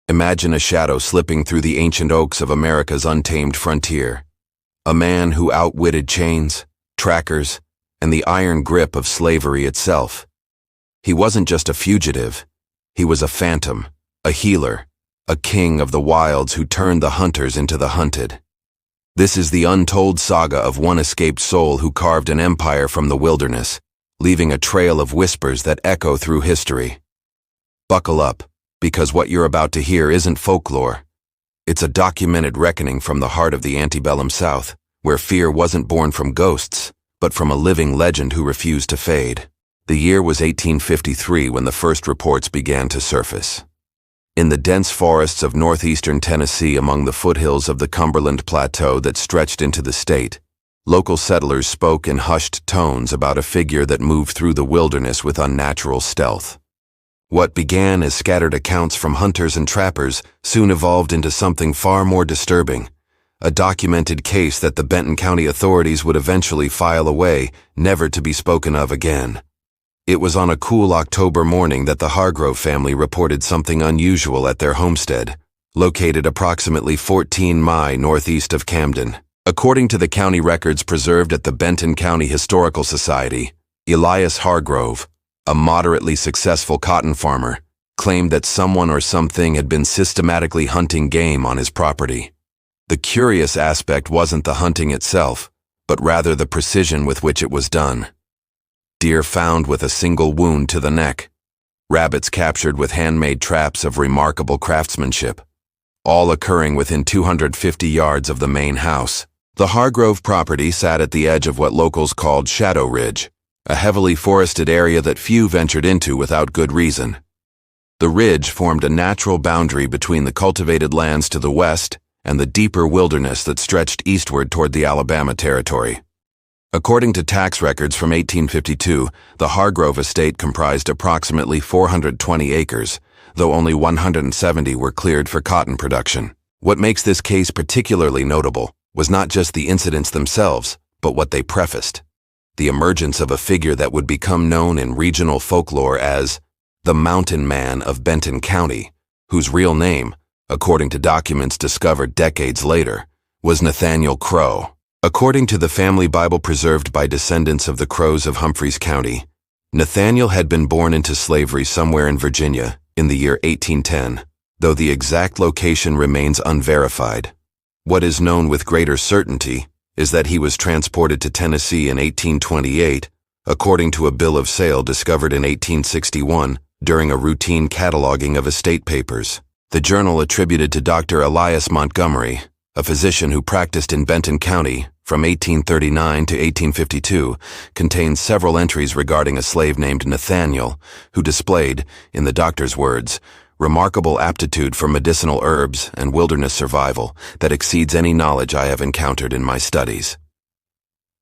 Imagine a shadow slipping through the ancient oaks of America's untamed frontier. A man who outwitted chains, trackers, and the iron grip of slavery itself. He wasn't just a fugitive. He was a phantom, a healer, a king of the wilds who turned the hunters into the hunted. This is the untold saga of one escaped soul who carved an empire from the wilderness, leaving a trail of whispers that echo through history. Buckle up, because what you're about to hear isn't folklore. It's a documented reckoning from the heart of the antebellum South, where fear wasn't born from ghosts, but from a living legend who refused to fade. The year was 1853 when the first reports began to surface. In the dense forests of northeastern Tennessee among the foothills of the Cumberland Plateau that stretched into the state, local settlers spoke in hushed tones about a figure that moved through the wilderness with unnatural stealth. What began as scattered accounts from hunters and trappers soon evolved into something far more disturbing, a documented case that the Benton County authorities would eventually file away, never to be spoken of again. It was on a cool October morning that the Hargrove family reported something unusual at their homestead, located approximately 14 miles northeast of Camden. According to the county records preserved at the Benton County Historical Society, Elias Hargrove, a moderately successful cotton farmer, claimed that someone or something had been systematically hunting game on his property. The curious aspect wasn't the hunting itself, but rather the precision with which it was done. Deer found with a single wound to the neck, rabbits captured with handmade traps of remarkable craftsmanship, all occurring within 250 yards of the main house. The Hargrove property sat at the edge of what locals called Shadow Ridge, a heavily forested area that few ventured into without good reason. The ridge formed a natural boundary between the cultivated lands to the west and the deeper wilderness that stretched eastward toward the Alabama Territory. According to tax records from 1852, the Hargrove estate comprised approximately 420 acres, though only 170 were cleared for cotton production. What makes this case particularly notable was not just the incidents themselves, but what they prefaced. The emergence of a figure that would become known in regional folklore as the Mountain Man of Benton County, whose real name, according to documents discovered decades later, was Nathanial Crowe. According to the family Bible preserved by descendants of the Crowes of Humphreys County, Nathaniel had been born into slavery somewhere in Virginia in the year 1810, though the exact location remains unverified. What is known with greater certainty is that he was transported to Tennessee in 1828, according to a bill of sale discovered in 1861 during a routine cataloging of estate papers. The journal attributed to Dr. Elias Montgomery, a physician who practiced in Benton County from 1839 to 1852, contains several entries regarding a slave named Nathaniel, who displayed, in the doctor's words, remarkable aptitude for medicinal herbs and wilderness survival that exceeds any knowledge I have encountered in my studies.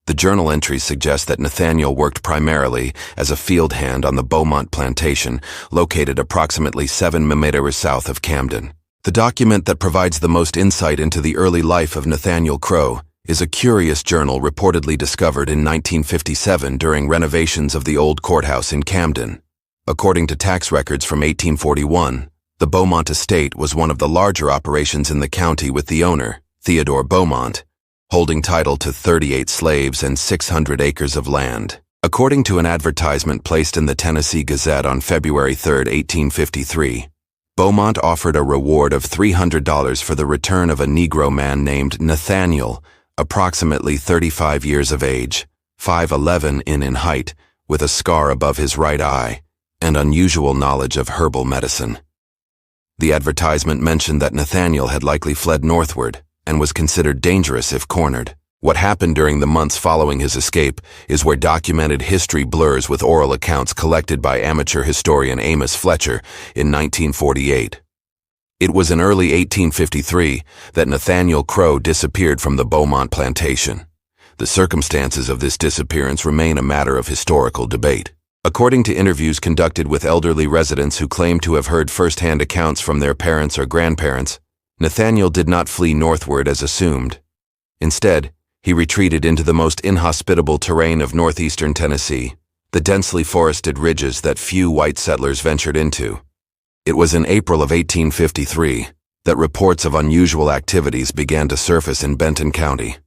The journal entries suggest that Nathaniel worked primarily as a field hand on the Beaumont plantation, located approximately 7 miles south of Camden. The document that provides the most insight into the early life of Nathaniel Crowe is a curious journal reportedly discovered in 1957 during renovations of the old courthouse in Camden. According to tax records from 1841, the Beaumont estate was one of the larger operations in the county, with the owner, Theodore Beaumont, holding title to 38 slaves and 600 acres of land. According to an advertisement placed in the Tennessee Gazette on February 3, 1853, Beaumont offered a reward of $300 for the return of a Negro man named Nathaniel, approximately 35 years of age, 5'11" in height, with a scar above his right eye, and unusual knowledge of herbal medicine. The advertisement mentioned that Nathaniel had likely fled northward and was considered dangerous if cornered. What happened during the months following his escape is where documented history blurs with oral accounts collected by amateur historian Amos Fletcher in 1948. It was in early 1853 that Nathaniel Crowe disappeared from the Beaumont plantation. The circumstances of this disappearance remain a matter of historical debate. According to interviews conducted with elderly residents who claim to have heard first-hand accounts from their parents or grandparents, Nathaniel did not flee northward as assumed. Instead, he retreated into the most inhospitable terrain of northeastern Tennessee, the densely forested ridges that few white settlers ventured into. It was in April of 1853 that reports of unusual activities began to surface in Benton County.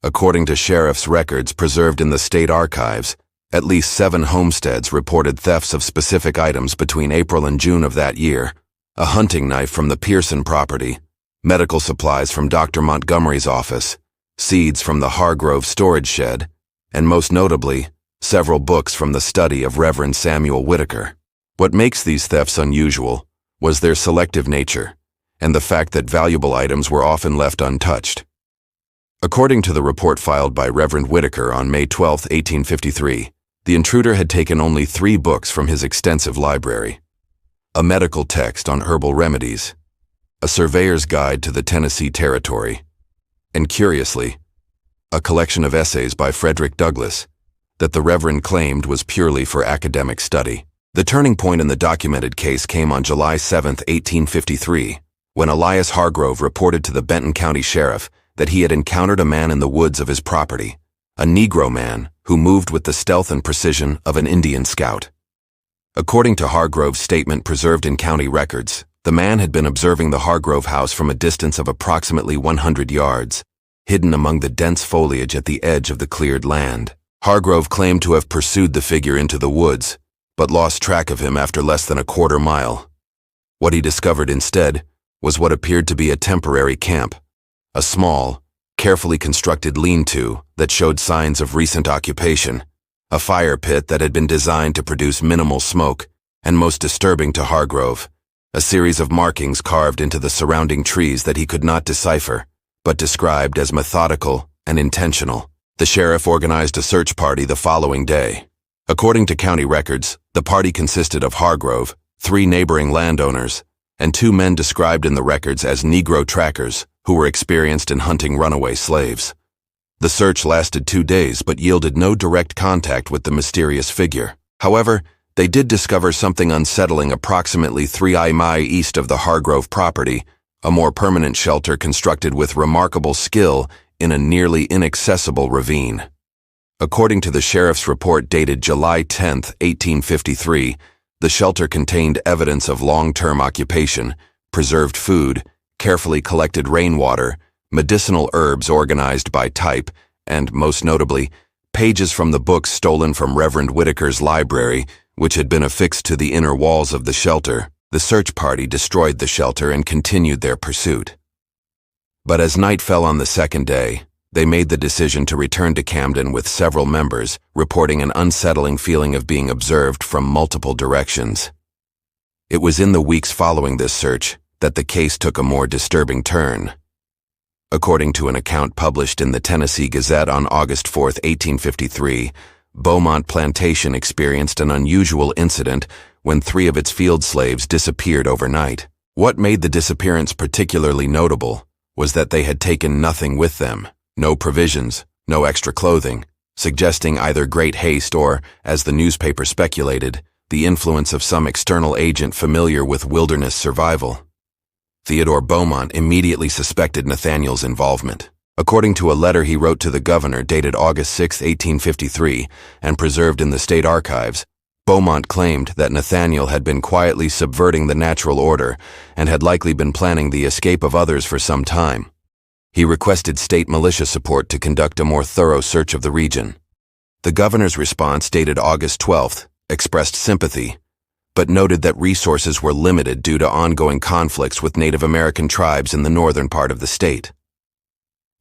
According to sheriff's records preserved in the state archives, at least 7 homesteads reported thefts of specific items between April and June of that year: a hunting knife from the Pearson property, medical supplies from Dr. Montgomery's office, seeds from the Hargrove storage shed, and most notably, several books from the study of Reverend Samuel Whitaker. What makes these thefts unusual was their selective nature and the fact that valuable items were often left untouched. According to the report filed by Reverend Whitaker on May 12, 1853, the intruder had taken only 3 books from his extensive library: a medical text on herbal remedies, a surveyor's guide to the Tennessee Territory, and curiously, a collection of essays by Frederick Douglass that the Reverend claimed was purely for academic study. The turning point in the documented case came on July 7, 1853, when Elias Hargrove reported to the Benton County Sheriff that he had encountered a man in the woods of his property, a Negro man who moved with the stealth and precision of an Indian scout. According to Hargrove's statement preserved in county records, the man had been observing the Hargrove house from a distance of approximately 100 yards, hidden among the dense foliage at the edge of the cleared land. Hargrove claimed to have pursued the figure into the woods, but lost track of him after less than a quarter mile. What he discovered instead was what appeared to be a temporary camp, a small, carefully constructed lean-to that showed signs of recent occupation, a fire pit that had been designed to produce minimal smoke, and most disturbing to Hargrove, a series of markings carved into the surrounding trees that he could not decipher, but described as methodical and intentional. The sheriff organized a search party the following day. According to county records, the party consisted of Hargrove, 3 neighboring landowners, and 2 men described in the records as Negro trackers who were experienced in hunting runaway slaves. The search lasted 2 days but yielded no direct contact with the mysterious figure. However, they did discover something unsettling approximately 3 miles east of the Hargrove property, a more permanent shelter constructed with remarkable skill in a nearly inaccessible ravine. According to the sheriff's report dated July 10, 1853, the shelter contained evidence of long-term occupation, preserved food, carefully collected rainwater, medicinal herbs organized by type, and, most notably, pages from the books stolen from Reverend Whitaker's library, which had been affixed to the inner walls of the shelter. The search party destroyed the shelter and continued their pursuit. But as night fell on the second day, they made the decision to return to Camden with several members, reporting an unsettling feeling of being observed from multiple directions. It was in the weeks following this search that the case took a more disturbing turn. According to an account published in the Tennessee Gazette on August 4, 1853, Beaumont Plantation experienced an unusual incident when 3 of its field slaves disappeared overnight. What made the disappearance particularly notable was that they had taken nothing with them, no provisions, no extra clothing, suggesting either great haste or, as the newspaper speculated, the influence of some external agent familiar with wilderness survival. Theodore Beaumont immediately suspected Nathaniel's involvement. According to a letter he wrote to the governor dated August 6, 1853, and preserved in the state archives, Beaumont claimed that Nathaniel had been quietly subverting the natural order and had likely been planning the escape of others for some time. He requested state militia support to conduct a more thorough search of the region. The governor's response, dated August 12th, expressed sympathy, but noted that resources were limited due to ongoing conflicts with Native American tribes in the northern part of the state.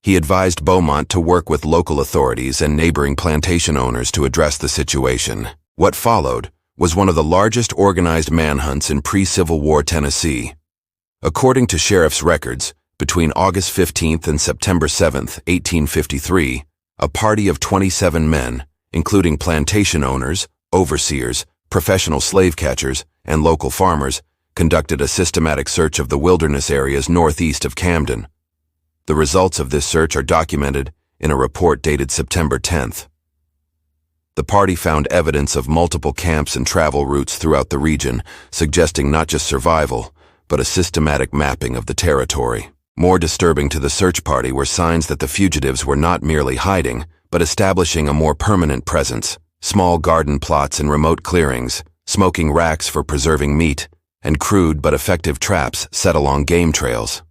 He advised Beaumont to work with local authorities and neighboring plantation owners to address the situation. What followed was one of the largest organized manhunts in pre-Civil War Tennessee. According to sheriff's records, between August 15th and September 7th, 1853, a party of 27 men, including plantation owners, overseers, professional slave catchers, and local farmers, conducted a systematic search of the wilderness areas northeast of Camden. The results of this search are documented in a report dated September 10th. The party found evidence of multiple camps and travel routes throughout the region, suggesting not just survival, but a systematic mapping of the territory. More disturbing to the search party were signs that the fugitives were not merely hiding, but establishing a more permanent presence: small garden plots in remote clearings, smoking racks for preserving meat, and crude but effective traps set along game trails.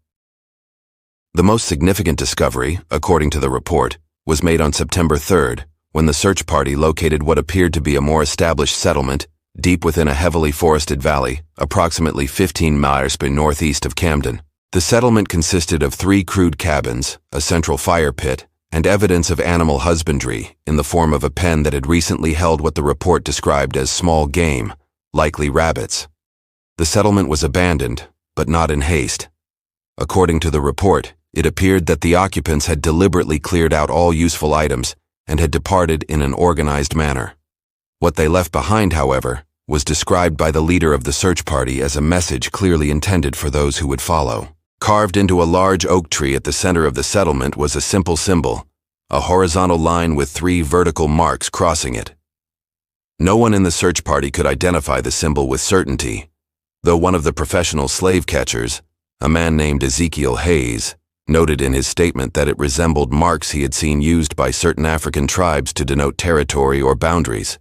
The most significant discovery, according to the report, was made on September 3rd, when the search party located what appeared to be a more established settlement deep within a heavily forested valley, approximately 15 miles northeast of Camden. The settlement consisted of 3 crude cabins, a central fire pit, and evidence of animal husbandry in the form of a pen that had recently held what the report described as small game, likely rabbits. The settlement was abandoned, but not in haste. According to the report, it appeared that the occupants had deliberately cleared out all useful items and had departed in an organized manner. What they left behind, however, was described by the leader of the search party as a message clearly intended for those who would follow. Carved into a large oak tree at the center of the settlement was a simple symbol, a horizontal line with 3 vertical marks crossing it. No one in the search party could identify the symbol with certainty, though one of the professional slave catchers, a man named Ezekiel Hayes, noted in his statement that it resembled marks he had seen used by certain African tribes to denote territory or boundaries.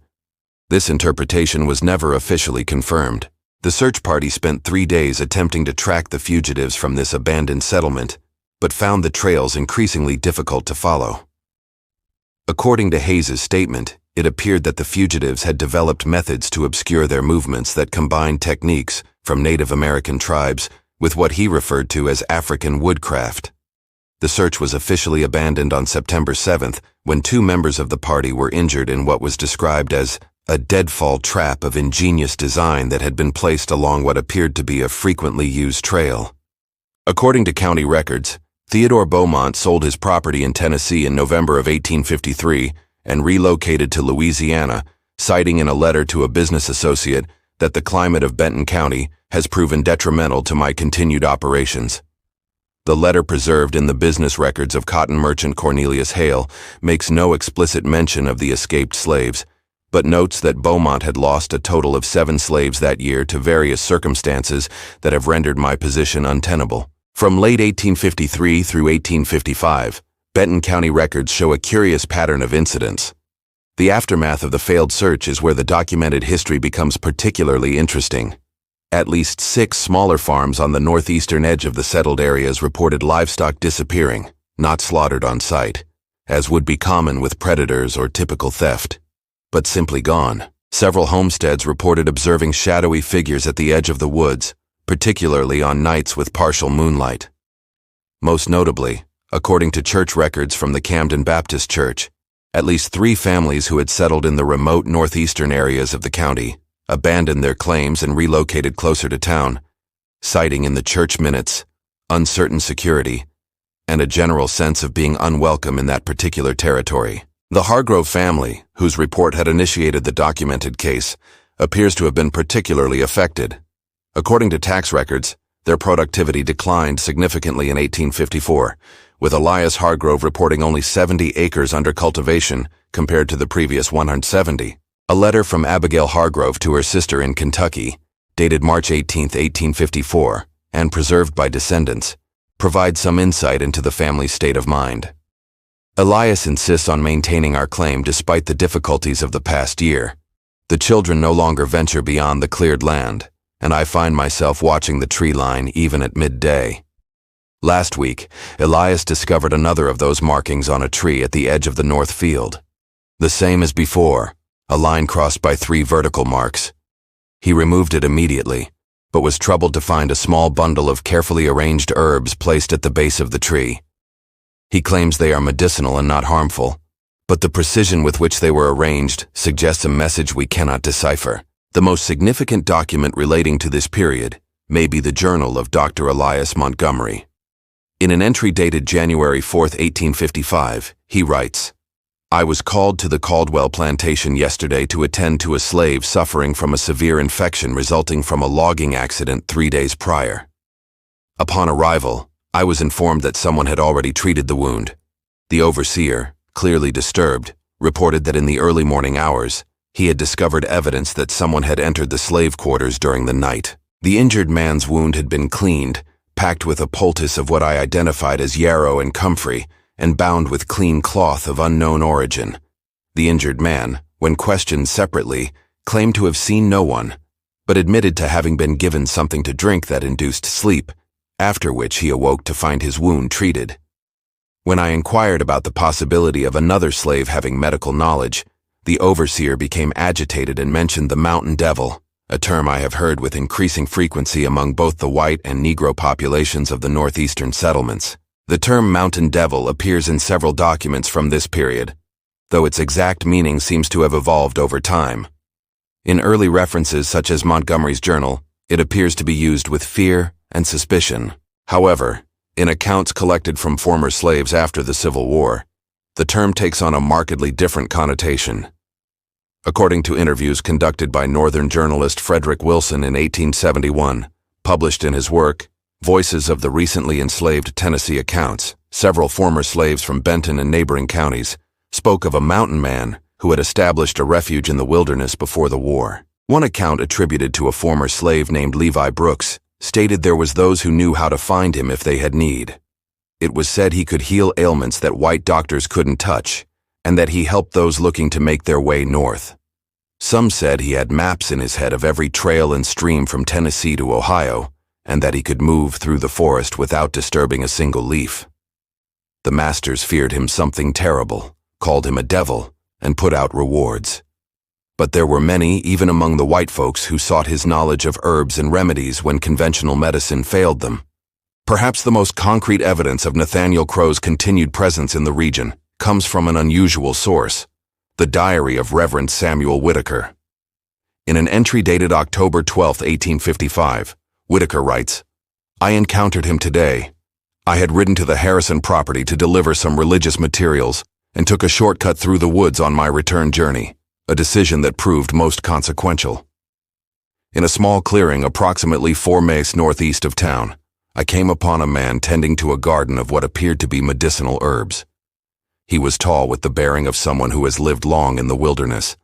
This interpretation was never officially confirmed. The search party spent 3 days attempting to track the fugitives from this abandoned settlement, but found the trails increasingly difficult to follow. According to Hayes' statement, it appeared that the fugitives had developed methods to obscure their movements that combined techniques from Native American tribes with what he referred to as African woodcraft. The search was officially abandoned on September 7th when 2 members of the party were injured in what was described as a deadfall trap of ingenious design that had been placed along what appeared to be a frequently used trail. According to county records, Theodore Beaumont sold his property in Tennessee in November of 1853 and relocated to Louisiana, citing in a letter to a business associate that the climate of Benton County has proven detrimental to my continued operations. The letter preserved in the business records of cotton merchant Cornelius Hale makes no explicit mention of the escaped slaves, but notes that Beaumont had lost a total of 7 slaves that year to various circumstances that have rendered my position untenable. From late 1853 through 1855, Benton County records show a curious pattern of incidents. The aftermath of the failed search is where the documented history becomes particularly interesting. At least 6 smaller farms on the northeastern edge of the settled areas reported livestock disappearing, not slaughtered on site, as would be common with predators or typical theft, but simply gone. Several homesteads reported observing shadowy figures at the edge of the woods, particularly on nights with partial moonlight. Most notably, according to church records from the Camden Baptist Church, at least 3 families who had settled in the remote northeastern areas of the county abandoned their claims and relocated closer to town, citing in the church minutes uncertain security and a general sense of being unwelcome in that particular territory. The Hargrove family, whose report had initiated the documented case, appears to have been particularly affected. According to tax records, their productivity declined significantly in 1854, with Elias Hargrove reporting only 70 acres under cultivation compared to the previous 170. A letter from Abigail Hargrove to her sister in Kentucky, dated March 18, 1854, and preserved by descendants, provides some insight into the family's state of mind. Elias insists on maintaining our claim despite the difficulties of the past year. The children no longer venture beyond the cleared land, and I find myself watching the tree line even at midday. Last week, Elias discovered another of those markings on a tree at the edge of the north field. The same as before, a line crossed by 3 vertical marks. He removed it immediately, but was troubled to find a small bundle of carefully arranged herbs placed at the base of the tree. He claims they are medicinal and not harmful, but the precision with which they were arranged suggests a message we cannot decipher. The most significant document relating to this period may be the journal of Dr. Elias Montgomery. In an entry dated January 4, 1855, he writes, "I was called to the Caldwell plantation yesterday to attend to a slave suffering from a severe infection resulting from a logging accident 3 days prior. Upon arrival, I was informed that someone had already treated the wound. The overseer, clearly disturbed, reported that in the early morning hours, he had discovered evidence that someone had entered the slave quarters during the night. The injured man's wound had been cleaned, packed with a poultice of what I identified as yarrow and comfrey, and bound with clean cloth of unknown origin. The injured man, when questioned separately, claimed to have seen no one, but admitted to having been given something to drink that induced sleep, after which he awoke to find his wound treated. When I inquired about the possibility of another slave having medical knowledge, the overseer became agitated and mentioned the mountain devil, a term I have heard with increasing frequency among both the white and Negro populations of the northeastern settlements. The term mountain devil appears in several documents from this period, though its exact meaning seems to have evolved over time. In early references such as Montgomery's journal, it appears to be used with fear and suspicion. However, in accounts collected from former slaves after the Civil War, the term takes on a markedly different connotation. According to interviews conducted by Northern journalist Frederick Wilson in 1871, published in his work, Voices of the Recently Enslaved Tennessee Accounts, several former slaves from Benton and neighboring counties spoke of a mountain man who had established a refuge in the wilderness before the war. One account attributed to a former slave named Levi Brooks stated there was those who knew how to find him if they had need. It was said he could heal ailments that white doctors couldn't touch, and that he helped those looking to make their way north. Some said he had maps in his head of every trail and stream from Tennessee to Ohio, and that he could move through the forest without disturbing a single leaf. The masters feared him something terrible, called him a devil, and put out rewards. But there were many, even among the white folks, who sought his knowledge of herbs and remedies when conventional medicine failed them. Perhaps the most concrete evidence of Nathanial Crowe's continued presence in the region comes from an unusual source, the diary of Reverend Samuel Whitaker. In an entry dated October 12, 1855, Whitaker writes, "I encountered him today. I had ridden to the Harrison property to deliver some religious materials and took a shortcut through the woods on my return journey, a decision that proved most consequential. In a small clearing approximately 4 miles northeast of town, I came upon a man tending to a garden of what appeared to be medicinal herbs. He was tall with the bearing of someone who has lived long in the wilderness,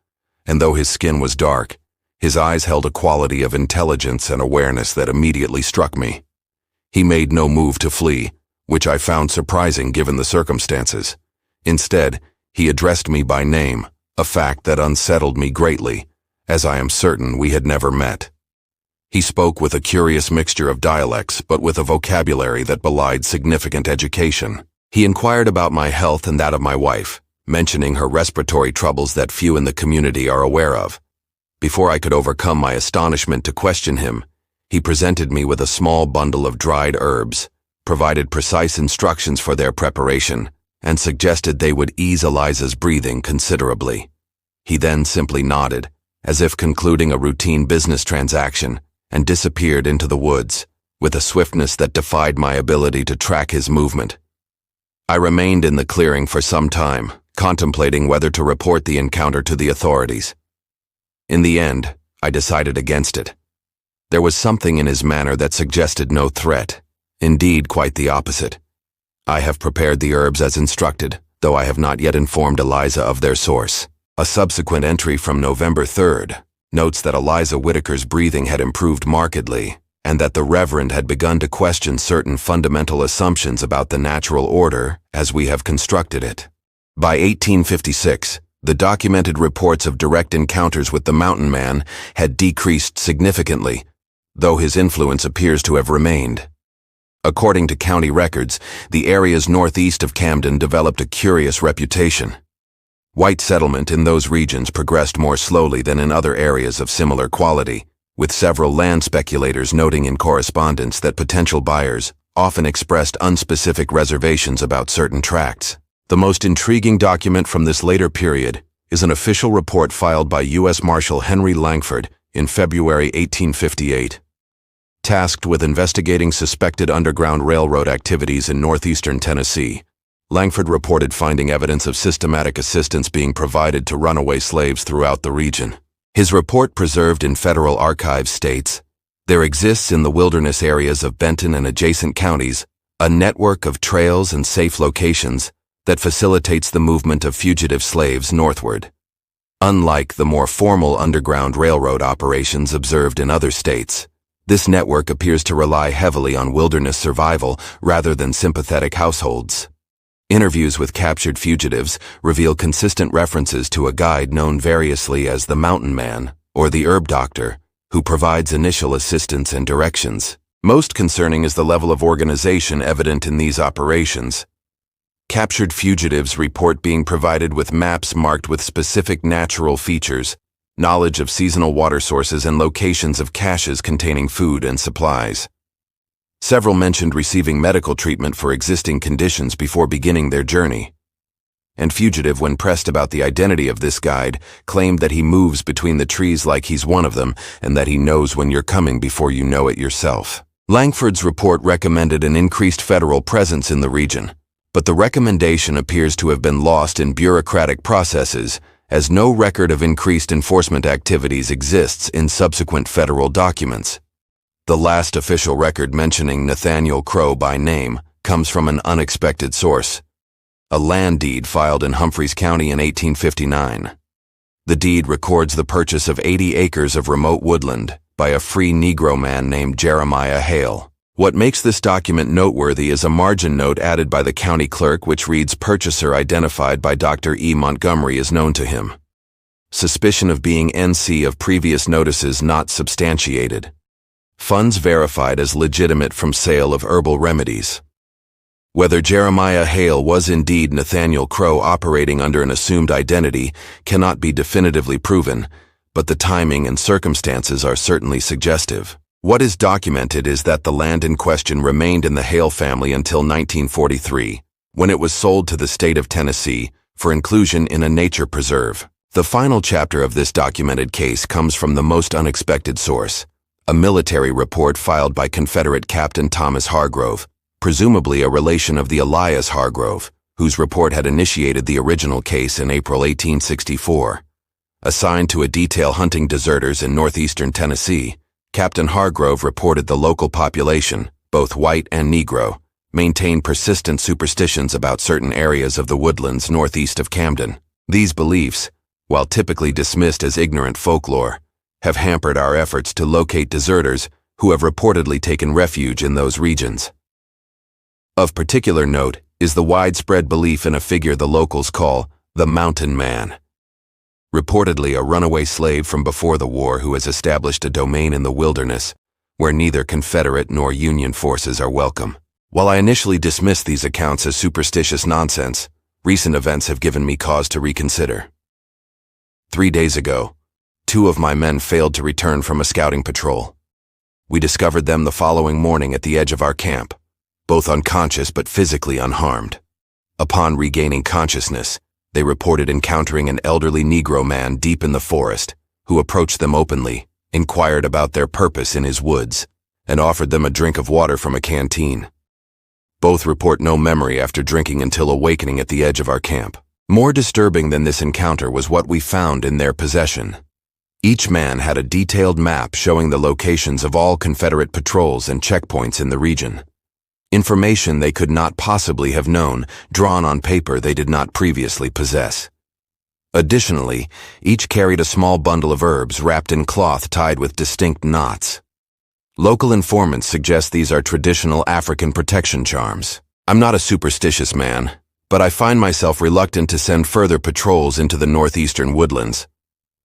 and though his skin was dark, his eyes held a quality of intelligence and awareness that immediately struck me. He made no move to flee, which I found surprising given the circumstances. Instead, he addressed me by name, a fact that unsettled me greatly, as I am certain we had never met. He spoke with a curious mixture of dialects, but with a vocabulary that belied significant education. He inquired about my health and that of my wife, mentioning her respiratory troubles that few in the community are aware of. Before I could overcome my astonishment to question him, he presented me with a small bundle of dried herbs, provided precise instructions for their preparation, and suggested they would ease Eliza's breathing considerably. He then simply nodded, as if concluding a routine business transaction, and disappeared into the woods, with a swiftness that defied my ability to track his movement. I remained in the clearing for some time, contemplating whether to report the encounter to the authorities. In the end, I decided against it. There was something in his manner that suggested no threat, indeed quite the opposite. I have prepared the herbs as instructed, though I have not yet informed Eliza of their source. A subsequent entry from November 3rd notes that Eliza Whitaker's breathing had improved markedly, and that the Reverend had begun to question certain fundamental assumptions about the natural order as we have constructed it. By 1856, the documented reports of direct encounters with the mountain man had decreased significantly, though his influence appears to have remained. According to county records, the areas northeast of Camden developed a curious reputation. White settlement in those regions progressed more slowly than in other areas of similar quality, with several land speculators noting in correspondence that potential buyers often expressed unspecific reservations about certain tracts. The most intriguing document from this later period is an official report filed by U.S. Marshal Henry Langford in February 1858. Tasked with investigating suspected Underground Railroad activities in northeastern Tennessee, Langford reported finding evidence of systematic assistance being provided to runaway slaves throughout the region. His report, preserved in federal archives, states, "There exists in the wilderness areas of Benton and adjacent counties a network of trails and safe locations that facilitates the movement of fugitive slaves northward. Unlike the more formal Underground Railroad operations observed in other states, this network appears to rely heavily on wilderness survival rather than sympathetic households." Interviews with captured fugitives reveal consistent references to a guide known variously as the Mountain Man or the Herb Doctor, who provides initial assistance and directions. Most concerning is the level of organization evident in these operations. Captured fugitives report being provided with maps marked with specific natural features, knowledge of seasonal water sources, and locations of caches containing food and supplies. Several mentioned receiving medical treatment for existing conditions before beginning their journey. And fugitive, when pressed about the identity of this guide, claimed that he moves between the trees like he's one of them, and that he knows when you're coming before you know it yourself. Langford's report recommended an increased federal presence in the region, but the recommendation appears to have been lost in bureaucratic processes, as no record of increased enforcement activities exists in subsequent federal documents. The last official record mentioning Nathanial Crowe by name comes from an unexpected source: a land deed filed in Humphreys County in 1859. The deed records the purchase of 80 acres of remote woodland by a free Negro man named Jeremiah Hale. What makes this document noteworthy is a margin note added by the county clerk which reads, "Purchaser identified by Dr. E. Montgomery is known to him. Suspicion of being NC of previous notices not substantiated. Funds verified as legitimate from sale of herbal remedies." Whether Jeremiah Hale was indeed Nathanial Crowe operating under an assumed identity cannot be definitively proven, but the timing and circumstances are certainly suggestive. What is documented is that the land in question remained in the Hale family until 1943, when it was sold to the state of Tennessee for inclusion in a nature preserve. The final chapter of this documented case comes from the most unexpected source: a military report filed by Confederate Captain Thomas Hargrove, presumably a relation of the Elias Hargrove, whose report had initiated the original case in April 1864. Assigned to a detail hunting deserters in northeastern Tennessee, Captain Hargrove reported the local population, both white and Negro, maintained persistent superstitions about certain areas of the woodlands northeast of Camden. These beliefs, while typically dismissed as ignorant folklore, have hampered our efforts to locate deserters who have reportedly taken refuge in those regions. Of particular note is the widespread belief in a figure the locals call the Mountain Man. Reportedly a runaway slave from before the war who has established a domain in the wilderness where neither Confederate nor Union forces are welcome. While I initially dismissed these accounts as superstitious nonsense, recent events have given me cause to reconsider. 3 days ago, 2 of my men failed to return from a scouting patrol. We discovered them the following morning at the edge of our camp, both unconscious but physically unharmed. Upon regaining consciousness, they reported encountering an elderly Negro man deep in the forest, who approached them openly, inquired about their purpose in his woods, and offered them a drink of water from a canteen. Both report no memory after drinking until awakening at the edge of our camp. More disturbing than this encounter was what we found in their possession. Each man had a detailed map showing the locations of all Confederate patrols and checkpoints in the region. Information they could not possibly have known, drawn on paper they did not previously possess. Additionally, each carried a small bundle of herbs wrapped in cloth tied with distinct knots. Local informants suggest these are traditional African protection charms. I'm not a superstitious man, but I find myself reluctant to send further patrols into the northeastern woodlands.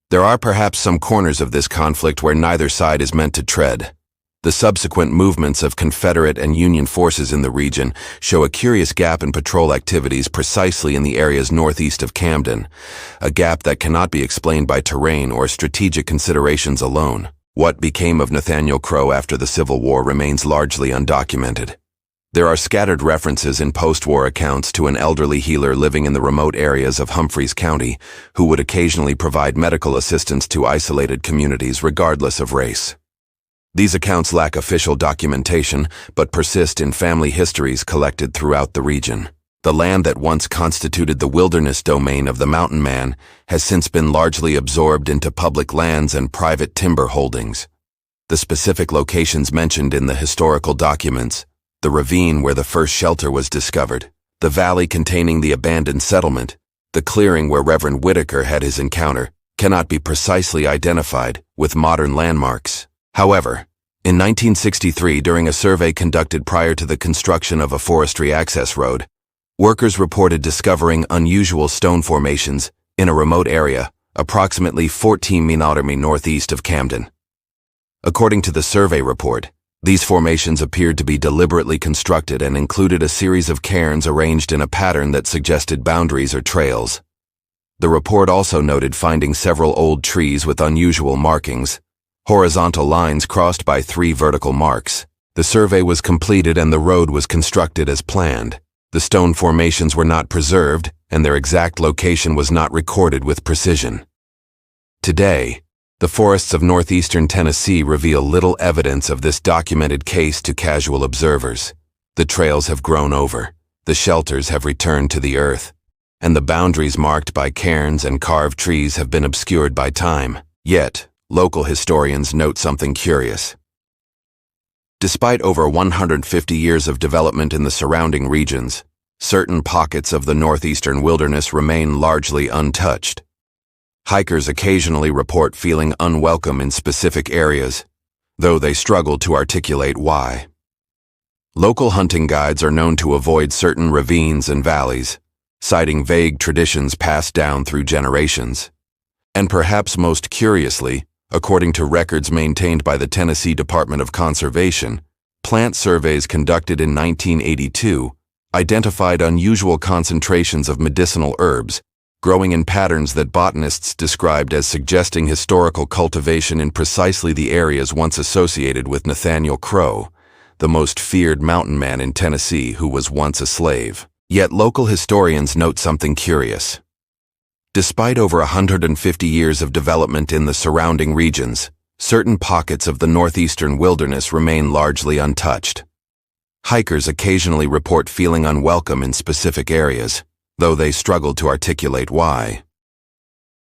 There are perhaps some corners of this conflict where neither side is meant to tread. The subsequent movements of Confederate and Union forces in the region show a curious gap in patrol activities precisely in the areas northeast of Camden, a gap that cannot be explained by terrain or strategic considerations alone. What became of Nathanial Crowe after the Civil War remains largely undocumented. There are scattered references in post-war accounts to an elderly healer living in the remote areas of Humphreys County who would occasionally provide medical assistance to isolated communities regardless of race. These accounts lack official documentation, but persist in family histories collected throughout the region. The land that once constituted the wilderness domain of the Mountain Man has since been largely absorbed into public lands and private timber holdings. The specific locations mentioned in the historical documents, the ravine where the first shelter was discovered, the valley containing the abandoned settlement, the clearing where Reverend Whitaker had his encounter, cannot be precisely identified with modern landmarks. However, in 1963, during a survey conducted prior to the construction of a forestry access road, workers reported discovering unusual stone formations in a remote area, approximately 14 miles northeast of Camden. According to the survey report, these formations appeared to be deliberately constructed and included a series of cairns arranged in a pattern that suggested boundaries or trails. The report also noted finding several old trees with unusual markings, horizontal lines crossed by 3 vertical marks. The survey was completed and the road was constructed as planned. The stone formations were not preserved, and their exact location was not recorded with precision. Today, the forests of northeastern Tennessee reveal little evidence of this documented case to casual observers. The trails have grown over, the shelters have returned to the earth, and the boundaries marked by cairns and carved trees have been obscured by time. Yet, local historians note something curious. Despite over 150 years of development in the surrounding regions, certain pockets of the northeastern wilderness remain largely untouched. Hikers occasionally report feeling unwelcome in specific areas, though they struggle to articulate why. Local hunting guides are known to avoid certain ravines and valleys, citing vague traditions passed down through generations. And perhaps most curiously, according to records maintained by the Tennessee Department of Conservation, plant surveys conducted in 1982 identified unusual concentrations of medicinal herbs growing in patterns that botanists described as suggesting historical cultivation in precisely the areas once associated with Nathanial Crowe, the most feared mountain man in Tennessee who was once a slave. Yet local historians note something curious. Despite over 150 years of development in the surrounding regions, certain pockets of the northeastern wilderness remain largely untouched. Hikers occasionally report feeling unwelcome in specific areas, though they struggle to articulate why.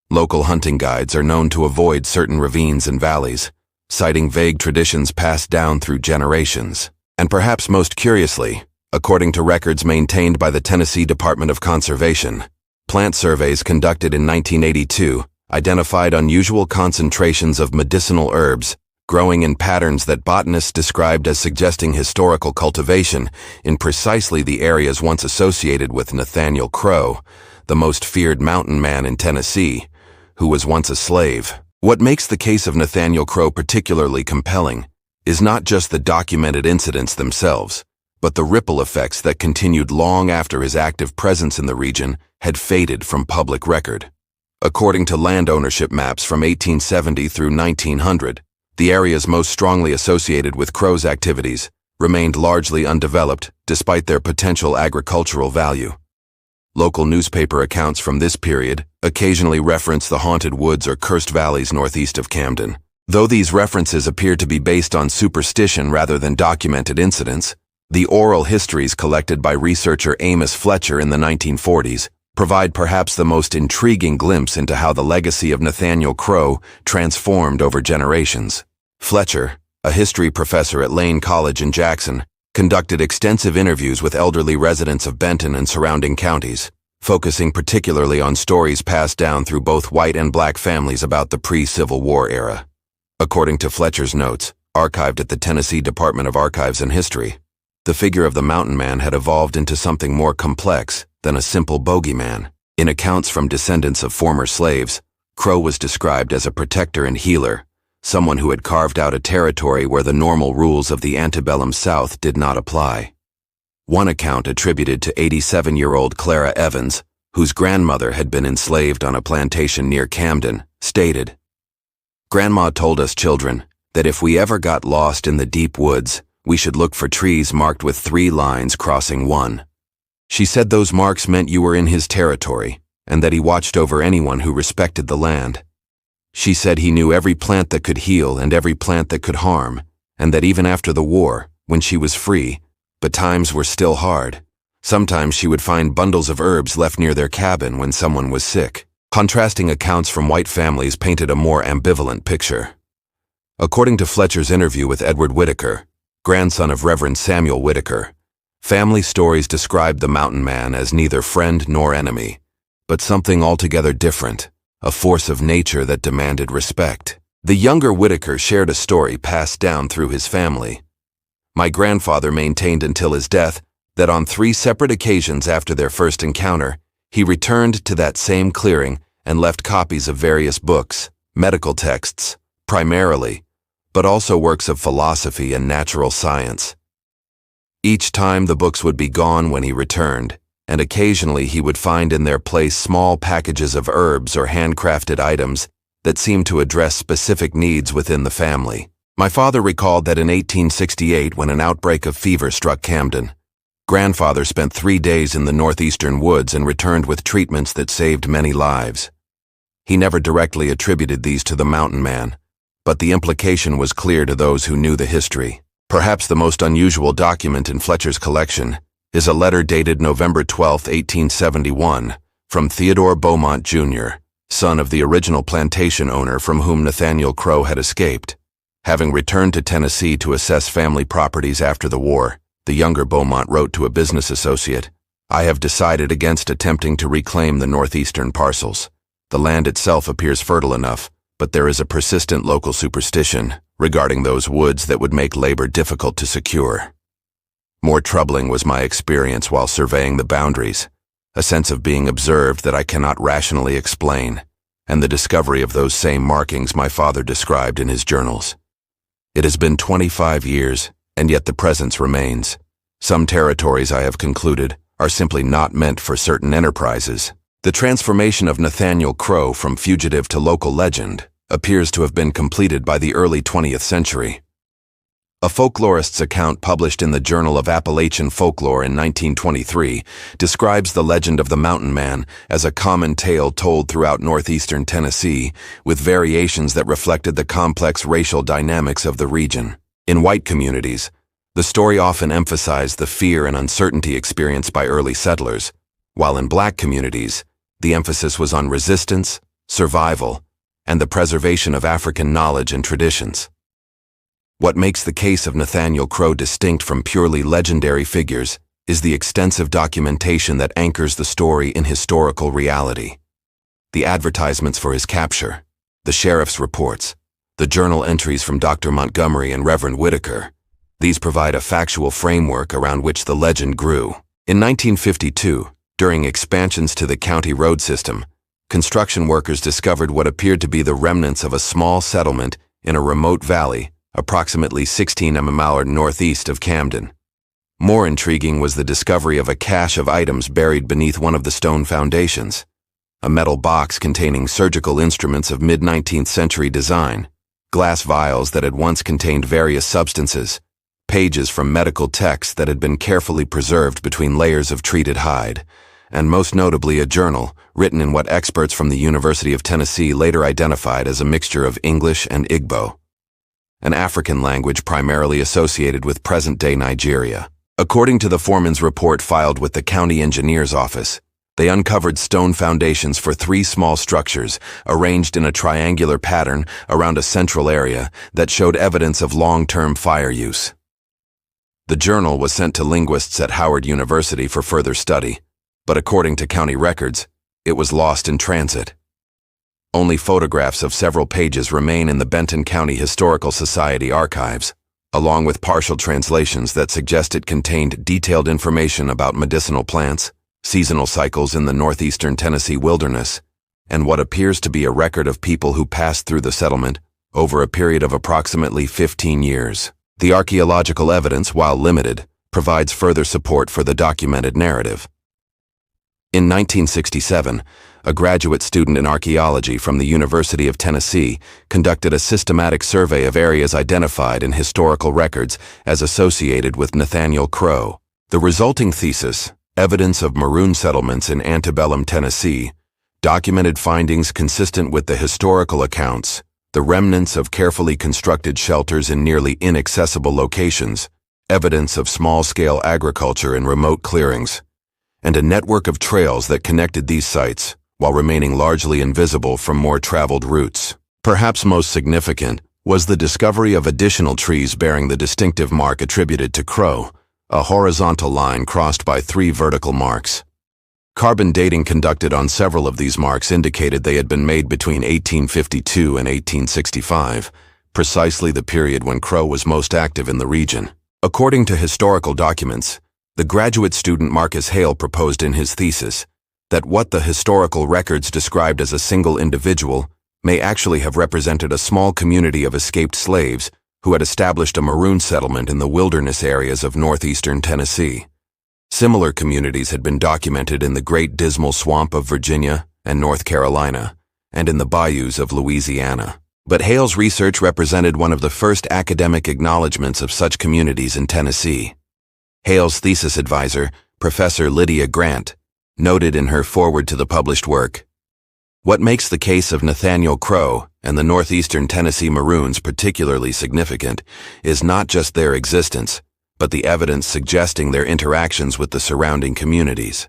Local hunting guides are known to avoid certain ravines and valleys, citing vague traditions passed down through generations. And perhaps most curiously, according to records maintained by the Tennessee Department of Conservation, plant surveys conducted in 1982 identified unusual concentrations of medicinal herbs growing in patterns that botanists described as suggesting historical cultivation in precisely the areas once associated with Nathanial Crowe, the most feared mountain man in Tennessee, who was once a slave. What makes the case of Nathanial Crowe particularly compelling is not just the documented incidents themselves, but the ripple effects that continued long after his active presence in the region had faded from public record. According to land ownership maps from 1870 through 1900, the areas most strongly associated with Crowe's activities remained largely undeveloped despite their potential agricultural value. Local newspaper accounts from this period occasionally reference the haunted woods or cursed valleys northeast of Camden. Though these references appear to be based on superstition rather than documented incidents, the oral histories collected by researcher Amos Fletcher in the 1940s provide perhaps the most intriguing glimpse into how the legacy of Nathanial Crowe transformed over generations. Fletcher, a history professor at Lane College in Jackson, conducted extensive interviews with elderly residents of Benton and surrounding counties, focusing particularly on stories passed down through both white and black families about the pre-Civil War era. According to Fletcher's notes, archived at the Tennessee Department of Archives and History, the figure of the mountain man had evolved into something more complex than a simple bogeyman. In accounts from descendants of former slaves, Crowe was described as a protector and healer, someone who had carved out a territory where the normal rules of the antebellum South did not apply. One account attributed to 87-year-old Clara Evans, whose grandmother had been enslaved on a plantation near Camden, stated, "Grandma told us children that if we ever got lost in the deep woods, we should look for trees marked with 3 lines crossing one. She said those marks meant you were in his territory, and that he watched over anyone who respected the land. She said he knew every plant that could heal and every plant that could harm, and that even after the war, when she was free, but times were still hard, sometimes she would find bundles of herbs left near their cabin when someone was sick." Contrasting accounts from white families painted a more ambivalent picture. According to Fletcher's interview with Edward Whitaker, grandson of Reverend Samuel Whitaker, family stories described the mountain man as neither friend nor enemy, but something altogether different, a force of nature that demanded respect. The younger Whitaker shared a story passed down through his family. "My grandfather maintained until his death that on 3 separate occasions after their first encounter, he returned to that same clearing and left copies of various books, medical texts, primarily, but also works of philosophy and natural science. Each time the books would be gone when he returned, and occasionally he would find in their place small packages of herbs or handcrafted items that seemed to address specific needs within the family. My father recalled that in 1868, when an outbreak of fever struck Camden, grandfather spent 3 days in the northeastern woods and returned with treatments that saved many lives. He never directly attributed these to the mountain man, but the implication was clear to those who knew the history. Perhaps the most unusual document in Fletcher's collection is a letter dated November 12, 1871, from Theodore Beaumont, Jr., son of the original plantation owner from whom Nathanial Crowe had escaped. Having returned to Tennessee to assess family properties after the war, the younger Beaumont wrote to a business associate, "I have decided against attempting to reclaim the northeastern parcels. The land itself appears fertile enough, but there is a persistent local superstition regarding those woods that would make labor difficult to secure. More troubling was my experience while surveying the boundaries, a sense of being observed that I cannot rationally explain, and the discovery of those same markings my father described in his journals. It has been 25 years, and yet the presence remains. Some territories, I have concluded, are simply not meant for certain enterprises." The transformation of Nathanial Crowe from fugitive to local legend appears to have been completed by the early 20th century. A folklorist's account published in the Journal of Appalachian Folklore in 1923 describes the legend of the Mountain Man as a common tale told throughout northeastern Tennessee, with variations that reflected the complex racial dynamics of the region. In white communities, the story often emphasized the fear and uncertainty experienced by early settlers, while in black communities, the emphasis was on resistance, survival, and the preservation of African knowledge and traditions. What makes the case of Nathanial Crowe distinct from purely legendary figures is the extensive documentation that anchors the story in historical reality. The advertisements for his capture, the sheriff's reports, the journal entries from Dr. Montgomery and Reverend Whitaker, these provide a factual framework around which the legend grew. In 1952, during expansions to the county road system, construction workers discovered what appeared to be the remnants of a small settlement in a remote valley approximately 16 miles northeast of Camden. More intriguing was the discovery of a cache of items buried beneath one of the stone foundations, a metal box containing surgical instruments of mid-19th century design, glass vials that had once contained various substances, pages from medical texts that had been carefully preserved between layers of treated hide, and most notably a journal written in what experts from the University of Tennessee later identified as a mixture of English and Igbo, an African language primarily associated with present-day Nigeria. According to the foreman's report filed with the county engineer's office, they uncovered stone foundations for 3 small structures arranged in a triangular pattern around a central area that showed evidence of long-term fire use. The journal was sent to linguists at Howard University for further study, but according to county records, it was lost in transit. Only photographs of several pages remain in the Benton County Historical Society archives, along with partial translations that suggest it contained detailed information about medicinal plants, seasonal cycles in the northeastern Tennessee wilderness, and what appears to be a record of people who passed through the settlement over a period of approximately 15 years. The archaeological evidence, while limited, provides further support for the documented narrative. In 1967, a graduate student in archaeology from the University of Tennessee conducted a systematic survey of areas identified in historical records as associated with Nathanial Crowe. The resulting thesis, Evidence of Maroon Settlements in Antebellum, Tennessee, documented findings consistent with the historical accounts, the remnants of carefully constructed shelters in nearly inaccessible locations, evidence of small-scale agriculture in remote clearings, and a network of trails that connected these sites while remaining largely invisible from more traveled routes. Perhaps most significant was the discovery of additional trees bearing the distinctive mark attributed to Crowe, a horizontal line crossed by 3 vertical marks. Carbon dating conducted on several of these marks indicated they had been made between 1852 and 1865, precisely the period when Crowe was most active in the region. According to historical documents, the graduate student Marcus Hale proposed in his thesis that what the historical records described as a single individual may actually have represented a small community of escaped slaves who had established a Maroon settlement in the wilderness areas of northeastern Tennessee. Similar communities had been documented in the Great Dismal Swamp of Virginia and North Carolina, and in the bayous of Louisiana. But Hale's research represented one of the first academic acknowledgments of such communities in Tennessee. Hale's thesis advisor, Professor Lydia Grant, noted in her foreword to the published work, "What makes the case of Nathanial Crowe and the northeastern Tennessee Maroons particularly significant is not just their existence, but the evidence suggesting their interactions with the surrounding communities.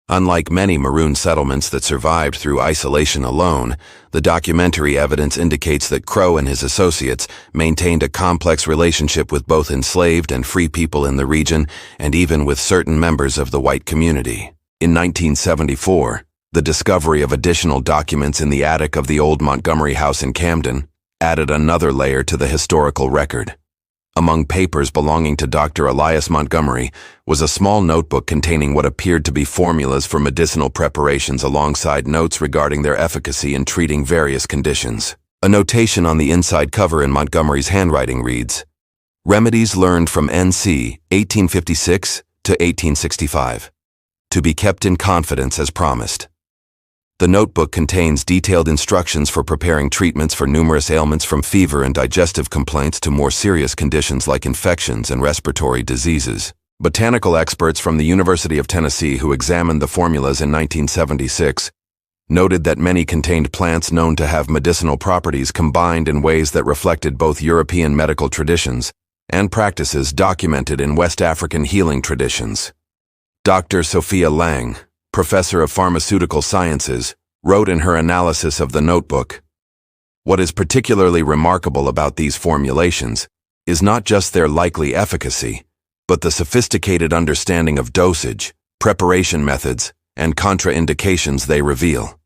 Unlike many Maroon settlements that survived through isolation alone, the documentary evidence indicates that Crowe and his associates maintained a complex relationship with both enslaved and free people in the region, and even with certain members of the white community." In 1974, the discovery of additional documents in the attic of the old Montgomery house in Camden added another layer to the historical record. Among papers belonging to Dr. Elias Montgomery was a small notebook containing what appeared to be formulas for medicinal preparations alongside notes regarding their efficacy in treating various conditions. A notation on the inside cover in Montgomery's handwriting reads, "Remedies learned from NC 1856 to 1865, to be kept in confidence as promised." The notebook contains detailed instructions for preparing treatments for numerous ailments from fever and digestive complaints to more serious conditions like infections and respiratory diseases. Botanical experts from the University of Tennessee who examined the formulas in 1976 noted that many contained plants known to have medicinal properties combined in ways that reflected both European medical traditions and practices documented in West African healing traditions. Dr. Sophia Lang, professor of pharmaceutical sciences, wrote in her analysis of the notebook, "What is particularly remarkable about these formulations is not just their likely efficacy, but the sophisticated understanding of dosage, preparation methods, and contraindications they reveal.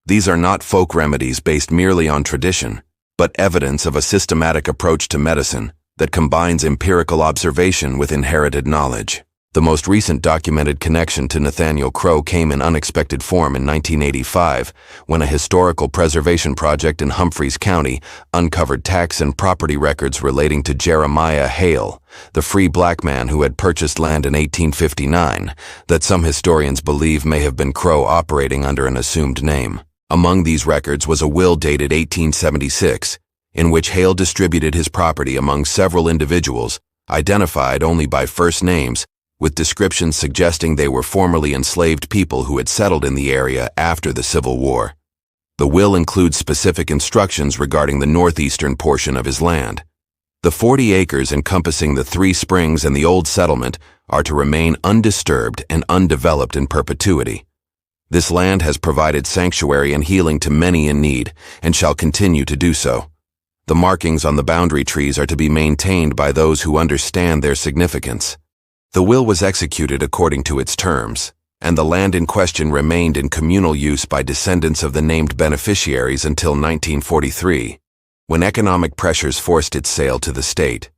These are not folk remedies based merely on tradition, but evidence of a systematic approach to medicine that combines empirical observation with inherited knowledge." The most recent documented connection to Nathanial Crowe came in unexpected form in 1985, when a historical preservation project in Humphreys County uncovered tax and property records relating to Jeremiah Hale, the free black man who had purchased land in 1859, that some historians believe may have been Crowe operating under an assumed name. Among these records was a will dated 1876, in which Hale distributed his property among several individuals, identified only by first names, with descriptions suggesting they were formerly enslaved people who had settled in the area after the Civil War. The will includes specific instructions regarding the northeastern portion of his land. The 40 acres encompassing the Three Springs and the Old Settlement are to remain undisturbed and undeveloped in perpetuity. This land has provided sanctuary and healing to many in need, and shall continue to do so. The markings on the boundary trees are to be maintained by those who understand their significance. The will was executed according to its terms, and the land in question remained in communal use by descendants of the named beneficiaries until 1943, when economic pressures forced its sale to the state.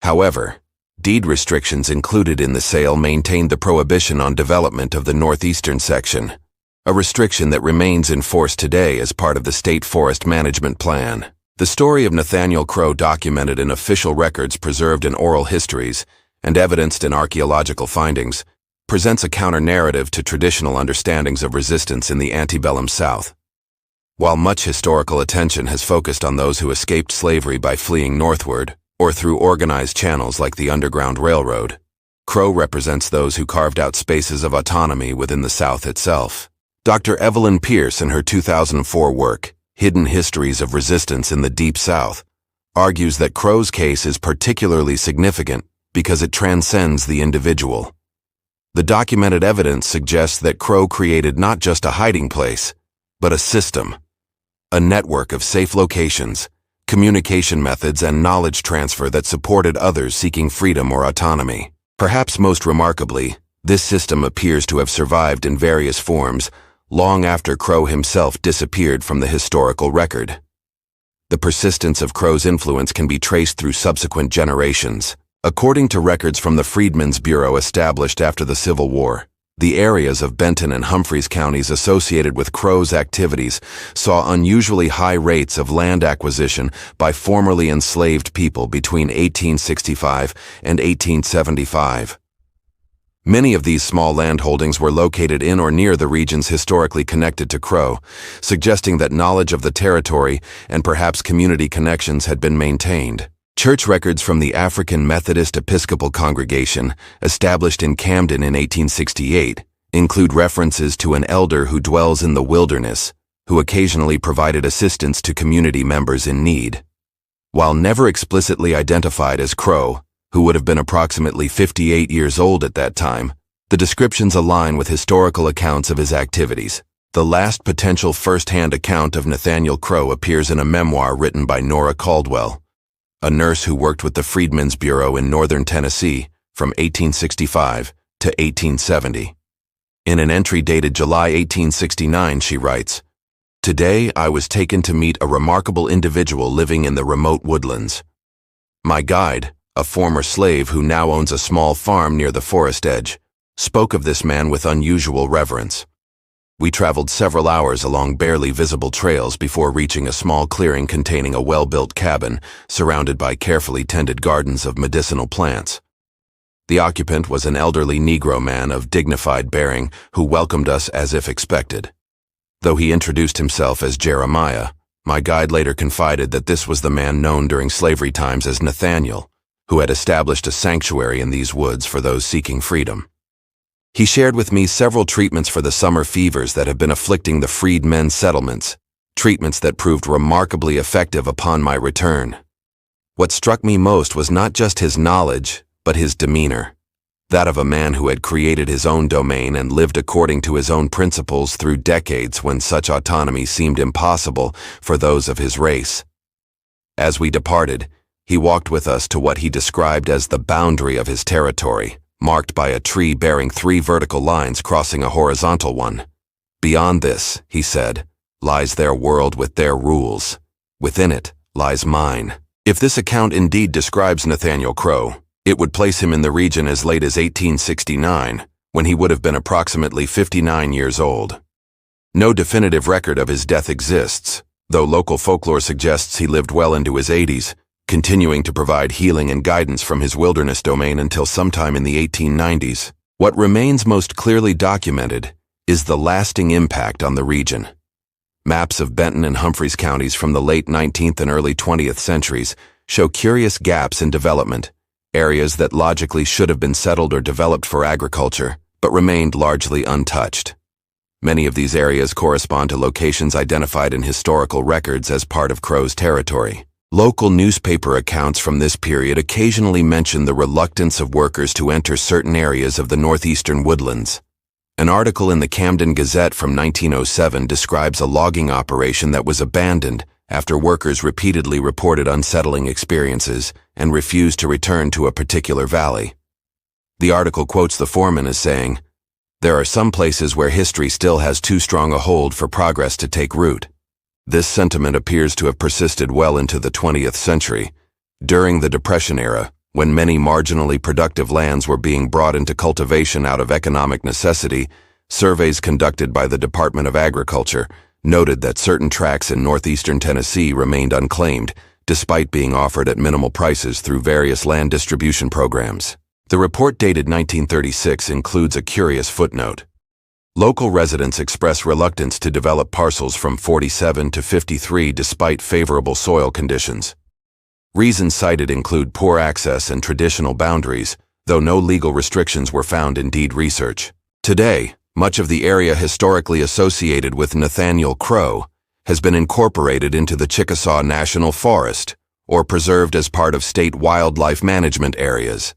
However, deed restrictions included in the sale maintained the prohibition on development of the northeastern section, a restriction that remains in force today as part of the State Forest Management Plan. The story of Nathanial Crowe, documented in official records preserved in oral histories and evidenced in archaeological findings, presents a counter-narrative to traditional understandings of resistance in the antebellum South. While much historical attention has focused on those who escaped slavery by fleeing northward, or through organized channels like the Underground Railroad, Crowe represents those who carved out spaces of autonomy within the South itself. Dr. Evelyn Pierce, in her 2004 work, Hidden Histories of Resistance in the Deep South, argues that Crowe's case is particularly significant because it transcends the individual. The documented evidence suggests that Crowe created not just a hiding place, but a system, a network of safe locations, communication methods, and knowledge transfer that supported others seeking freedom or autonomy. Perhaps most remarkably, this system appears to have survived in various forms long after Crowe himself disappeared from the historical record. The persistence of Crowe's influence can be traced through subsequent generations. According to records from the Freedmen's Bureau established after the Civil War, The areas of Benton and Humphreys counties associated with Crowe's activities saw unusually high rates of land acquisition by formerly enslaved people between 1865 and 1875. Many of these small landholdings were located in or near the regions historically connected to Crowe, suggesting that knowledge of the territory and perhaps community connections had been maintained. Church records from the African Methodist Episcopal Congregation, established in Camden in 1868, include references to an elder who dwells in the wilderness, who occasionally provided assistance to community members in need. While never explicitly identified as Crowe, who would have been approximately 58 years old at that time, the descriptions align with historical accounts of his activities. The last potential first-hand account of Nathanial Crowe appears in a memoir written by Nora Caldwell, a nurse who worked with the Freedmen's Bureau in northern Tennessee from 1865 to 1870. In an entry dated July 1869, she writes, "Today I was taken to meet a remarkable individual living in the remote woodlands. My guide, a former slave who now owns a small farm near the forest edge, spoke of this man with unusual reverence. We traveled several hours along barely visible trails before reaching a small clearing containing a well-built cabin surrounded by carefully tended gardens of medicinal plants. The occupant was an elderly Negro man of dignified bearing who welcomed us as if expected. Though he introduced himself as Jeremiah, my guide later confided that this was the man known during slavery times as Nathaniel, who had established a sanctuary in these woods for those seeking freedom. He shared with me several treatments for the summer fevers that have been afflicting the freedmen's settlements, treatments that proved remarkably effective upon my return. What struck me most was not just his knowledge, but his demeanor, that of a man who had created his own domain and lived according to his own principles through decades when such autonomy seemed impossible for those of his race. As we departed, he walked with us to what he described as the boundary of his territory, marked by a tree bearing 3 vertical lines crossing a horizontal one. Beyond this, he said, lies their world with their rules. Within it lies mine. If this account indeed describes Nathanial Crowe, it would place him in the region as late as 1869, when he would have been approximately 59 years old. No definitive record of his death exists, though local folklore suggests he lived well into his 80s, continuing to provide healing and guidance from his wilderness domain until sometime in the 1890s. What remains most clearly documented is the lasting impact on the region. Maps of Benton and Humphreys counties from the late 19th and early 20th centuries show curious gaps in development, areas that logically should have been settled or developed for agriculture, but remained largely untouched. Many of these areas correspond to locations identified in historical records as part of Crowe's territory. Local newspaper accounts from this period occasionally mention the reluctance of workers to enter certain areas of the northeastern woodlands. An article in the Camden Gazette from 1907 describes a logging operation that was abandoned after workers repeatedly reported unsettling experiences and refused to return to a particular valley. The article quotes the foreman as saying, "There are some places where history still has too strong a hold for progress to take root." This sentiment appears to have persisted well into the 20th century. During the Depression era, when many marginally productive lands were being brought into cultivation out of economic necessity, surveys conducted by the Department of Agriculture noted that certain tracts in northeastern Tennessee remained unclaimed, despite being offered at minimal prices through various land distribution programs. The report dated 1936 includes a curious footnote. Local residents express reluctance to develop parcels from 47 to 53 despite favorable soil conditions. Reasons cited include poor access and traditional boundaries, though no legal restrictions were found in deed research. Today, much of the area historically associated with Nathanial Crowe has been incorporated into the Chickasaw National Forest or preserved as part of state wildlife management areas.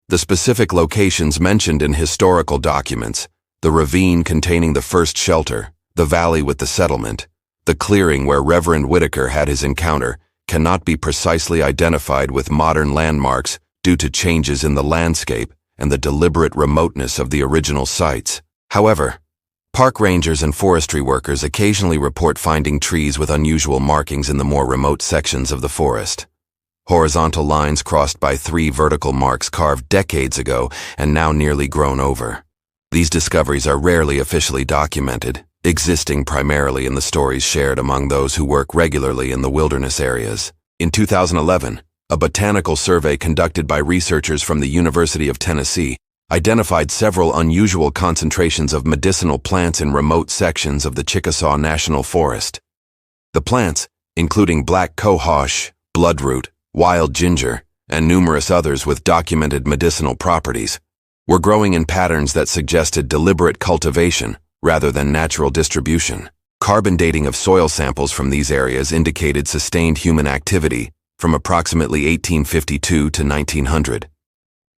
The specific locations mentioned in historical documents, the ravine containing the first shelter, the valley with the settlement, the clearing where Reverend Whitaker had his encounter, cannot be precisely identified with modern landmarks due to changes in the landscape and the deliberate remoteness of the original sites. However, park rangers and forestry workers occasionally report finding trees with unusual markings in the more remote sections of the forest. Horizontal lines crossed by 3 vertical marks carved decades ago and now nearly grown over. These discoveries are rarely officially documented, existing primarily in the stories shared among those who work regularly in the wilderness areas. In 2011, a botanical survey conducted by researchers from the University of Tennessee identified several unusual concentrations of medicinal plants in remote sections of the Chickasaw National Forest. The plants, including black cohosh, bloodroot, wild ginger, and numerous others with documented medicinal properties, were growing in patterns that suggested deliberate cultivation rather than natural distribution. Carbon dating of soil samples from these areas indicated sustained human activity from approximately 1852 to 1900.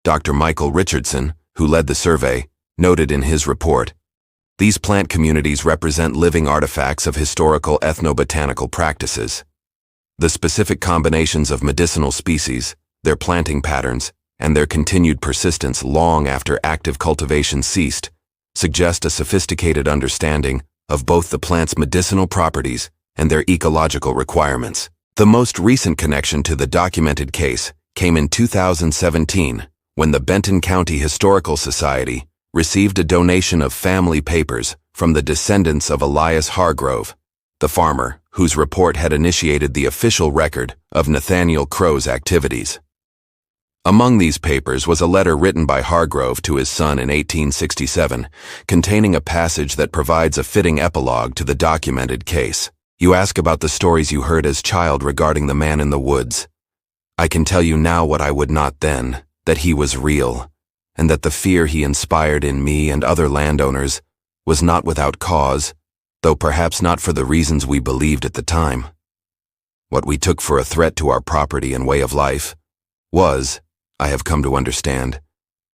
Dr. Michael Richardson, who led the survey, noted in his report, "These plant communities represent living artifacts of historical ethnobotanical practices. The specific combinations of medicinal species, their planting patterns, and their continued persistence long after active cultivation ceased suggest a sophisticated understanding of both the plant's medicinal properties and their ecological requirements." The most recent connection to the documented case came in 2017, when the Benton County Historical Society received a donation of family papers from the descendants of Elias Hargrove, the farmer whose report had initiated the official record of Nathanial Crowe's activities. Among these papers was a letter written by Hargrove to his son in 1867, containing a passage that provides a fitting epilogue to the documented case. "You ask about the stories you heard as child regarding the man in the woods. I can tell you now what I would not then, that he was real, and that the fear he inspired in me and other landowners was not without cause, though perhaps not for the reasons we believed at the time. What we took for a threat to our property and way of life was, I have come to understand,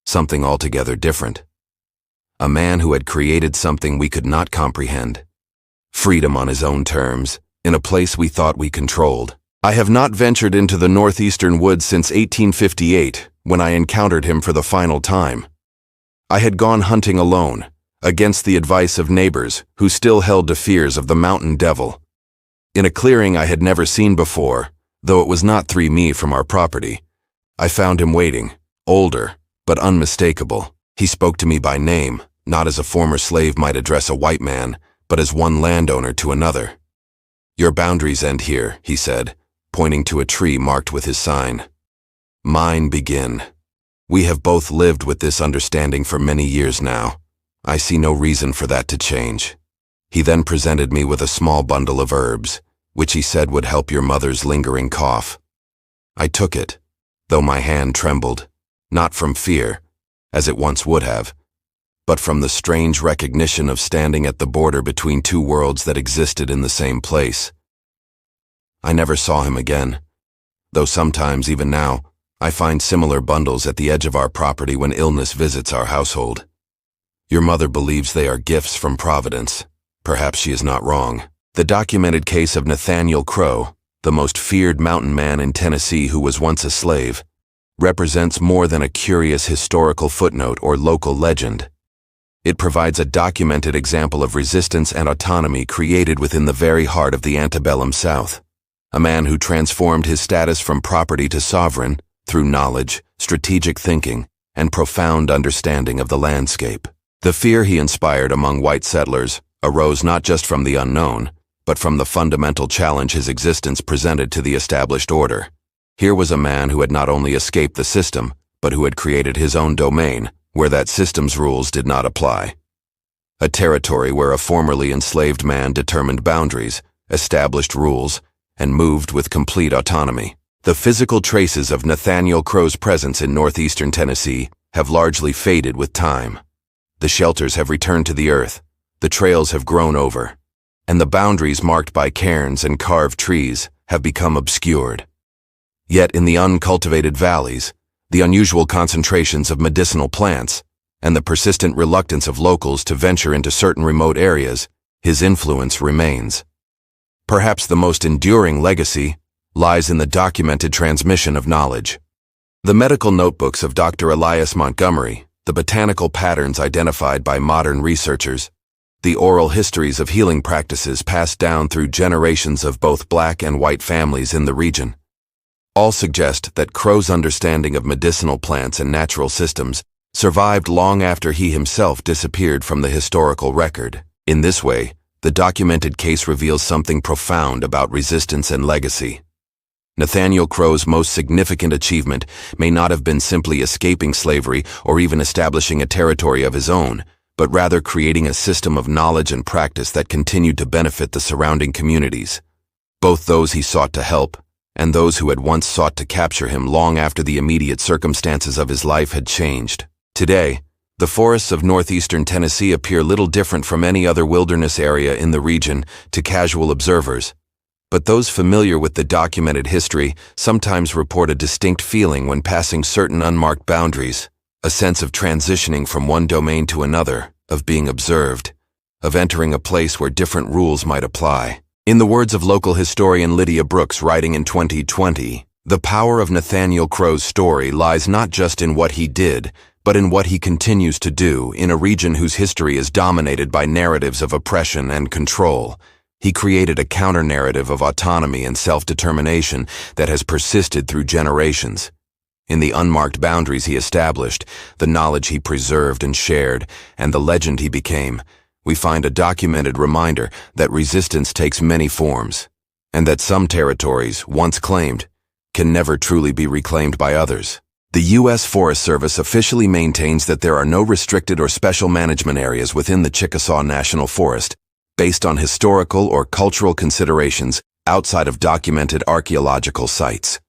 something altogether different. A man who had created something we could not comprehend. Freedom on his own terms, in a place we thought we controlled. I have not ventured into the northeastern woods since 1858, when I encountered him for the final time. I had gone hunting alone, against the advice of neighbors who still held to fears of the mountain devil. In a clearing I had never seen before, though it was not 3 mi from our property. I found him waiting, older, but unmistakable. He spoke to me by name, not as a former slave might address a white man, but as one landowner to another. Your boundaries end here, he said, pointing to a tree marked with his sign. Mine begin. We have both lived with this understanding for many years now. I see no reason for that to change. He then presented me with a small bundle of herbs, which he said would help your mother's lingering cough. I took it, though my hand trembled, not from fear, as it once would have, but from the strange recognition of standing at the border between 2 worlds that existed in the same place. I never saw him again, though sometimes, even now, I find similar bundles at the edge of our property when illness visits our household. Your mother believes they are gifts from Providence. Perhaps she is not wrong. The documented case of Nathanial Crowe, the most feared mountain man in Tennessee who was once a slave, represents more than a curious historical footnote or local legend. It provides a documented example of resistance and autonomy created within the very heart of the antebellum South. A man who transformed his status from property to sovereign through knowledge, strategic thinking, and profound understanding of the landscape. The fear he inspired among white settlers arose not just from the unknown, but from the fundamental challenge his existence presented to the established order. Here was a man who had not only escaped the system, but who had created his own domain, where that system's rules did not apply. A territory where a formerly enslaved man determined boundaries, established rules, and moved with complete autonomy. The physical traces of Nathanial Crowe's presence in northeastern Tennessee have largely faded with time. The shelters have returned to the earth, the trails have grown over, and the boundaries marked by cairns and carved trees have become obscured. Yet in the uncultivated valleys, the unusual concentrations of medicinal plants, and the persistent reluctance of locals to venture into certain remote areas, his influence remains. Perhaps the most enduring legacy lies in the documented transmission of knowledge. The medical notebooks of Dr. Elias Montgomery, the botanical patterns identified by modern researchers, the oral histories of healing practices passed down through generations of both black and white families in the region, all suggest that Crowe's understanding of medicinal plants and natural systems survived long after he himself disappeared from the historical record. In this way, the documented case reveals something profound about resistance and legacy. Nathaniel Crowe's most significant achievement may not have been simply escaping slavery or even establishing a territory of his own, but rather creating a system of knowledge and practice that continued to benefit the surrounding communities, both those he sought to help and those who had once sought to capture him long after the immediate circumstances of his life had changed. Today, the forests of northeastern Tennessee appear little different from any other wilderness area in the region to casual observers, but those familiar with the documented history sometimes report a distinct feeling when passing certain unmarked boundaries, a sense of transitioning from one domain to another, of being observed, of entering a place where different rules might apply. In the words of local historian Lydia Brooks writing in 2020, the power of Nathaniel Crowe's story lies not just in what he did, but in what he continues to do in a region whose history is dominated by narratives of oppression and control. He created a counter-narrative of autonomy and self-determination that has persisted through generations. In the unmarked boundaries he established, the knowledge he preserved and shared, and the legend he became, we find a documented reminder that resistance takes many forms, and that some territories, once claimed, can never truly be reclaimed by others. The U.S. Forest Service officially maintains that there are no restricted or special management areas within the Chickasaw National Forest, based on historical or cultural considerations outside of documented archaeological sites.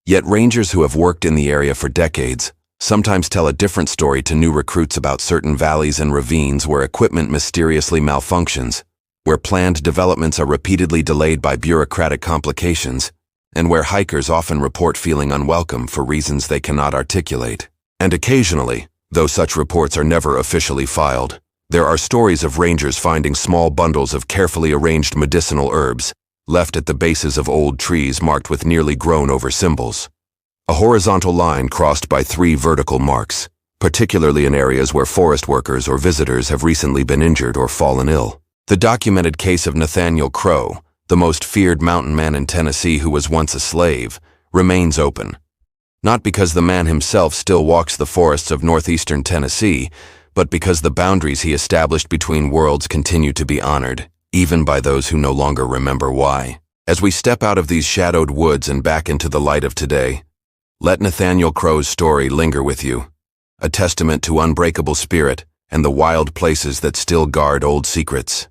Yet rangers who have worked in the area for decades sometimes tell a different story to new recruits about certain valleys and ravines where equipment mysteriously malfunctions, where planned developments are repeatedly delayed by bureaucratic complications, and where hikers often report feeling unwelcome for reasons they cannot articulate. And occasionally, though such reports are never officially filed, there are stories of rangers finding small bundles of carefully arranged medicinal herbs left at the bases of old trees marked with nearly grown-over symbols. A horizontal line crossed by 3 vertical marks, particularly in areas where forest workers or visitors have recently been injured or fallen ill. The documented case of Nathaniel Crowe, the most feared mountain man in Tennessee who was once a slave, remains open. Not because the man himself still walks the forests of northeastern Tennessee, but because the boundaries he established between worlds continue to be honored, even by those who no longer remember why. As we step out of these shadowed woods and back into the light of today, let Nathaniel Crowe's story linger with you, a testament to unbreakable spirit and the wild places that still guard old secrets.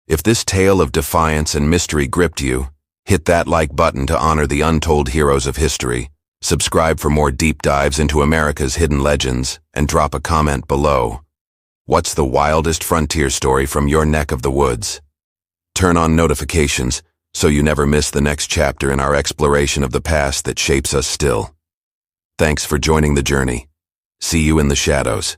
If this tale of defiance and mystery gripped you, hit that like button to honor the untold heroes of history. Subscribe for more deep dives into America's hidden legends, and drop a comment below. What's the wildest frontier story from your neck of the woods? Turn on notifications so you never miss the next chapter in our exploration of the past that shapes us still. Thanks for joining the journey. See you in the shadows.